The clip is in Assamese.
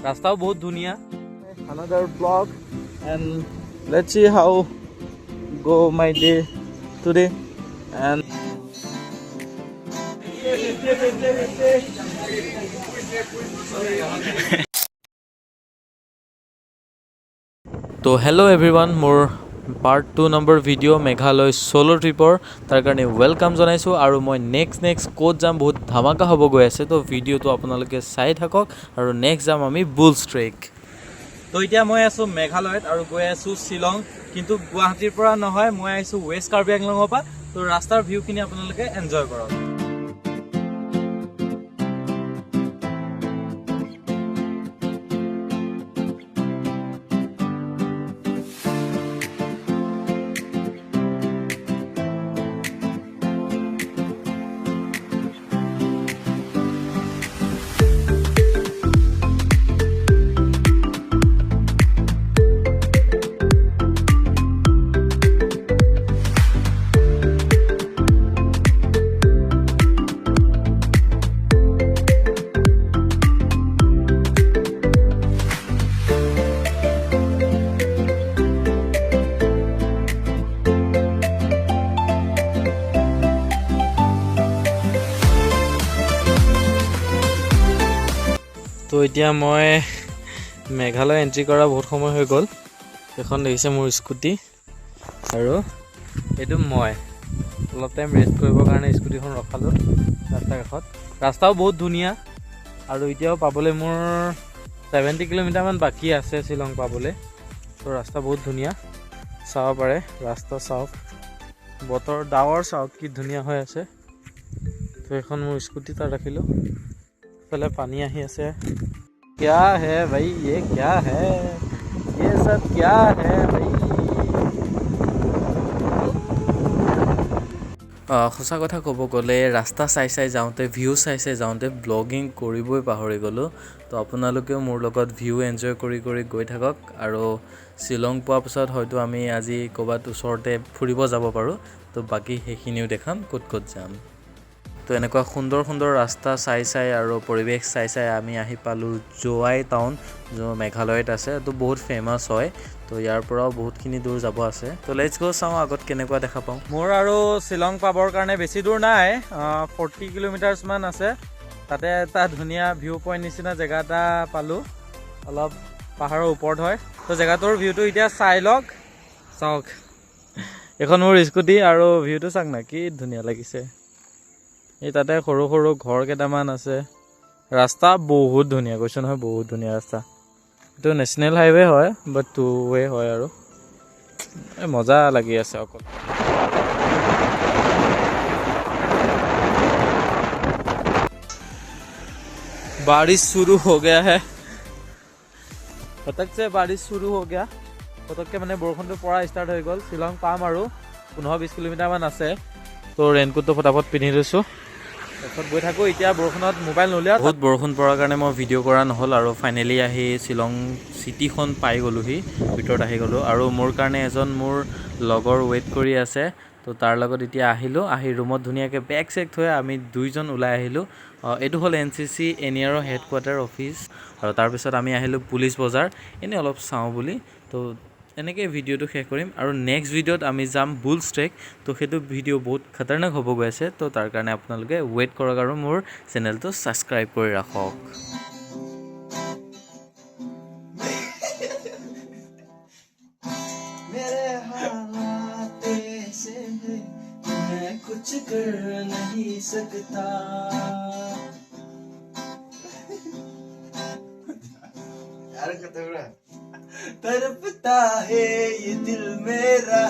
ৰাস্তাও বহুত ধুনীয়া। Another vlog and let's see how go my day today and তো হেল্ল' এভৰিৱান, মোৰ পাৰ্ট 2 নম্বৰ ভিডিঅ' মেঘালয় ছ'ল' ট্ৰিপৰ তাৰ কাৰণে ৱেলকাম জনাইছোঁ। আৰু মই নেক্সট ক'ত যাম, বহুত ধামাকা হ'ব গৈ আছে। তো ভিডিঅ'টো আপোনালোকে চাই থাকক। আৰু নেক্সট যাম আমি বুলছ ট্ৰেক। তো এতিয়া মই আছোঁ মেঘালয়ত আৰু গৈ আছোঁ শ্বিলং, কিন্তু গুৱাহাটীৰ পৰা নহয়, মই আহিছোঁ ৱেষ্ট কাৰ্বি আংলঙৰ পৰা। তো ৰাস্তাৰ ভিউখিনি আপোনালোকে এনজয় কৰক। তো এতিয়া মই মেঘালয় এণ্ট্ৰি কৰা বহুত সময় হৈ গ'ল। এখন দেখিছে মোৰ স্কুটি, আৰু এইটো মই অলপ টাইম ৰেষ্ট কৰিবৰ কাৰণে স্কুটিখন ৰখালোঁ ৰাস্তাৰ কাষত। ৰাস্তাও বহুত ধুনীয়া, আৰু এতিয়াও পাবলৈ মোৰ 70 কিলোমিটাৰমান বাকী আছে শ্বিলং পাবলৈ। তো ৰাস্তা বহুত ধুনীয়া, চাব পাৰে। ৰাস্তা চাওক, বতৰ ডাৱৰ চাওক কি ধুনীয়া হৈ আছে। তো এখন মোৰ স্কুটি তাত ৰাখিলোঁ। पहले पानी आही আছে। क्या है भाई, ये क्या है, ये सब क्या है भाई। সঁচা কথা ক'ব গ'লে ৰাস্তা চাই চাই যাওঁতে, ভিউ চাই চাই যাওঁতে ব্লগিং কৰিবই পাহৰি গ'লোঁ। তো আপোনালোকেও মোৰ লগত ভিউ এনজয় কৰি কৰি গৈ থাকক। আৰু শ্বিলং পোৱাৰ পিছত হয়তো আমি আজি ক'ৰবাত ওচৰতে ফুৰিব যাব পাৰোঁ। তো বাকী সেইখিনিও দেখাম ক'ত ক'ত যাম। তো এনেকুৱা সুন্দৰ সুন্দৰ ৰাস্তা চাই চাই আৰু পৰিৱেশ চাই চাই আমি আহি পালোঁ জোৱাই টাউন, যোন মেঘালয়ত আছে। তো বহুত ফেমাছ হয়। তো ইয়াৰ পৰাও বহুতখিনি দূৰ যাব আছে। তো লেটছ গো, চাওঁ আগত কেনেকুৱা দেখা পাওঁ। মোৰ আৰু শ্বিলং পাবৰ কাৰণে বেছি দূৰ নাই, 40 কিলোমিটাৰ্ছমান আছে। তাতে এটা ধুনীয়া ভিউ পইণ্ট নিচিনা জেগা এটা পালোঁ, অলপ পাহাৰৰ ওপৰত হয়। তো জেগাটোৰ ভিউটো এতিয়া চাই লওক, চাওক। এখন মোৰ স্কুটি, আৰু ভিউটো চাওক না, কি ধুনীয়া লাগিছে। এই তাতে সৰু সৰু ঘৰ কেইটামান আছে। ৰাস্তা বহুত ধুনীয়া, কৈছোঁ নহয়, বহুত ধুনীয়া ৰাস্তা। এইটো নেশ্যনেল হাইৱে হয়, বাট 2 ৱে হয়। আৰু মজা লাগি আছে অকল। बारिश शुरू हो गया है, फटक से बारिश शुरू हो गया। ফটককৈ মানে বৰষুণটো পৰা ষ্টাৰ্ট হৈ গ'ল। শ্বিলং পাম আৰু 15-20 কিলোমিটাৰমান আছে। তো ৰেইনকোটটো ফটাফট পিন্ধি লৈছোঁ, তাৰপিছত গৈ থাকোঁ। এতিয়া বৰষুণত মোবাইল নোলিয়াওঁ, বহুত বৰষুণ পৰাৰ কাৰণে মই ভিডিঅ' কৰা নহ'ল। আৰু ফাইনেলি আহি শ্বিলং চিটিখন পাই গ'লোহি, ভিতৰত আহি গ'লোঁ। আৰু মোৰ কাৰণে এজন মোৰ লগৰ ৱেইট কৰি আছে। তো তাৰ লগত এতিয়া আহিলোঁ, আহি ৰুমত ধুনীয়াকৈ বেগ চেগ থৈ আমি 2জন ওলাই আহিলোঁ। এইটো হ'ল NCC এনিয়াৰৰ হেডকোৱাৰ্টাৰ অফিচ। আৰু তাৰপিছত আমি আহিলোঁ পুলিচ বজাৰ, এনেই অলপ চাওঁ বুলি। তো এনেকৈ ভিডিঅ'টো শেষ কৰিম। আৰু নেক্সট ভিডিঅ'ত আমি যাম বুলছ ট্ৰেক। তো সেইটো ভিডিঅ' বহুত খতৰনাক হ'ব গৈ আছে। তো তাৰ কাৰণে আপোনালোকে ৱেইট কৰক আৰু মোৰ চেনেলটো ছাবস্ক্ৰাইব কৰি ৰাখক। कुछ कर नहीं सकता, यार तड़पता है ये दिल मेरा।